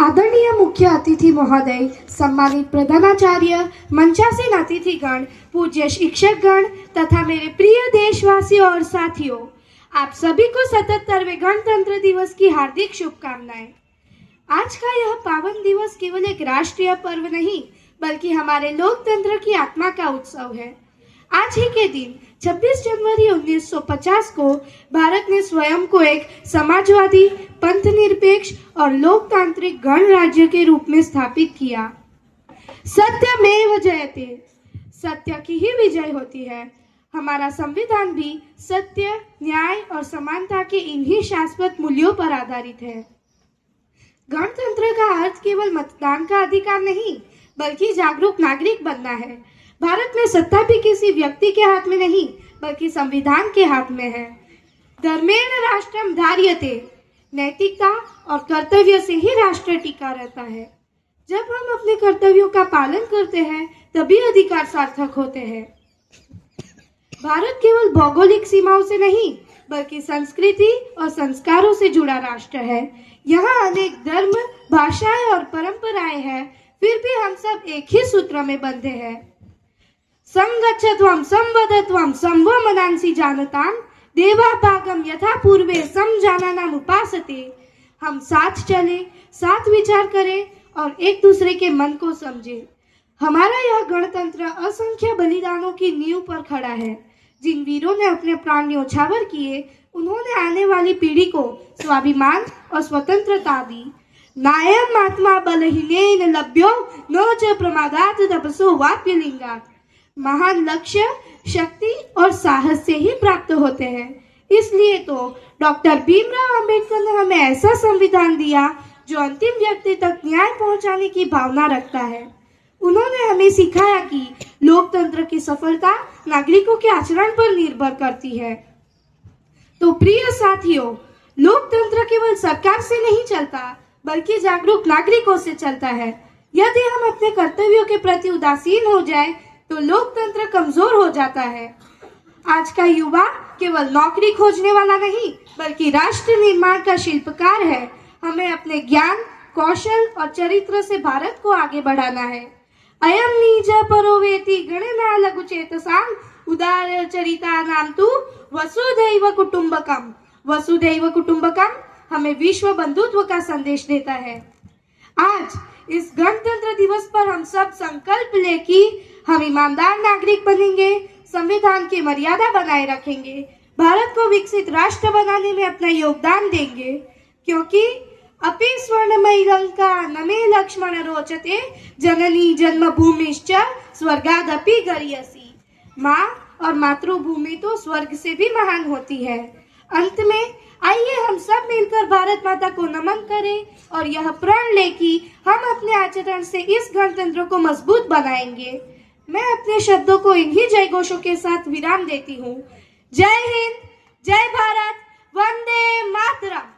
आदरणीय मुख्य अतिथि महोदय, सम्मानित प्रधानाचार्य, मंचासीन अतिथिगण, पूज्य शिक्षकगण तथा मेरे प्रिय देशवासियों और साथियों, आप सभी को 77वें गणतंत्र दिवस की हार्दिक शुभकामनाएं। आज का यह पावन दिवस केवल एक राष्ट्रीय पर्व नहीं, बल्कि हमारे लोकतंत्र की आत्मा का उत्सव है। आज ही के दिन 26 जनवरी 1950 को भारत ने स्वयं को एक समाजवादी, पंथनिरपेक्ष और लोकतांत्रिक गणराज्य के रूप में स्थापित किया। सत्यमेव जयते, सत्य की ही विजय होती है। हमारा संविधान भी सत्य, न्याय और समानता के इन्हीं शाश्वत मूल्यों पर आधारित है। गणतंत्र का अर्थ केवल मतदान का अधिकार नहीं, बल्कि जागरूक नागरिक बनना है। भारत में सत्ता भी किसी व्यक्ति के हाथ में नहीं, बल्कि संविधान के हाथ में है। धर्मेण राष्ट्रम धार्यते, नैतिकता और कर्तव्य से ही राष्ट्र टिका रहता है। जब हम अपने कर्तव्यों का पालन करते हैं, तभी अधिकार सार्थक होते हैं। भारत केवल भौगोलिक सीमाओं से नहीं, बल्कि संस्कृति और संस्कारों से जुड़ा राष्ट्र है। यहाँ अनेक धर्म, भाषाएं और परंपराएं हैं, फिर भी हम सब एक ही सूत्र में बंधे हैं। संगच्छध्वं संवदध्वं संवमनांसि जानताम देवाभागम यथा पूर्वे समजानानाम उपासते। हम साथ चलें, साथ विचार करें और एक दूसरे के मन को समझें। हमारा यह गणतंत्र असंख्य बलिदानों की नींव पर खड़ा है। जिन वीरों ने अपने प्राण न्योछावर किए, उन्होंने आने वाली पीढ़ी को स्वाभिमान और स्वतंत्रता दी। नायम आत्मा बलहीनेन लभ्यो न च प्रमादात् तपसो वाप्यलिंगात्। महान लक्ष्य शक्ति और साहस से ही प्राप्त होते हैं। इसलिए तो डॉक्टर भीमराव अंबेडकर ने हमें ऐसा संविधान दिया जो अंतिम व्यक्ति तक न्याय पहुंचाने की भावना रखता है। उन्होंने हमें सिखाया कि लोकतंत्र की सफलता नागरिकों के आचरण पर निर्भर करती है। तो प्रिय साथियों, लोकतंत्र केवल सरकार से नहीं चलता, बल्कि जागरूक नागरिकों से चलता है। यदि हम अपने कर्तव्यों के प्रति उदासीन हो जाए, तो लोकतंत्र कमजोर हो जाता है। आज का युवा केवल नौकरी खोजने वाला नहीं, बल्कि राष्ट्र निर्माण का शिल्पकार है। हमें अपने ज्ञान, कौशल और चरित्र से भारत को आगे बढ़ाना है। अयम निज परोवेति गणना लघुचेतसाम उदार चरिता नाम तु वसुधैव कुटुंबकम। वसुधैव कुटुंबकम हमें विश्व बंधुत्व का संदेश देता है। आज इस गणतंत्र दिवस पर हम सब संकल्प ले कि हम ईमानदार नागरिक बनेंगे, संविधान की मर्यादा बनाए रखेंगे, भारत को विकसित राष्ट्र बनाने में अपना योगदान देंगे। क्योंकि अपि स्वर्णमयी लंका न मे लक्ष्मण रोचते जननी जन्मभूमिश्च स्वर्गादपि गरीयसी। माँ और मातृभूमि तो स्वर्ग से भी महान होती है। अंत में आइए हम सब मिलकर भारत माता को नमन करें और यह प्रण लें कि हम अपने आचरण से इस गणतंत्र को मजबूत बनाएंगे। मैं अपने शब्दों को इन्हीं जय घोषों के साथ विराम देती हूँ। जय हिंद, जय भारत, वंदे मातरम।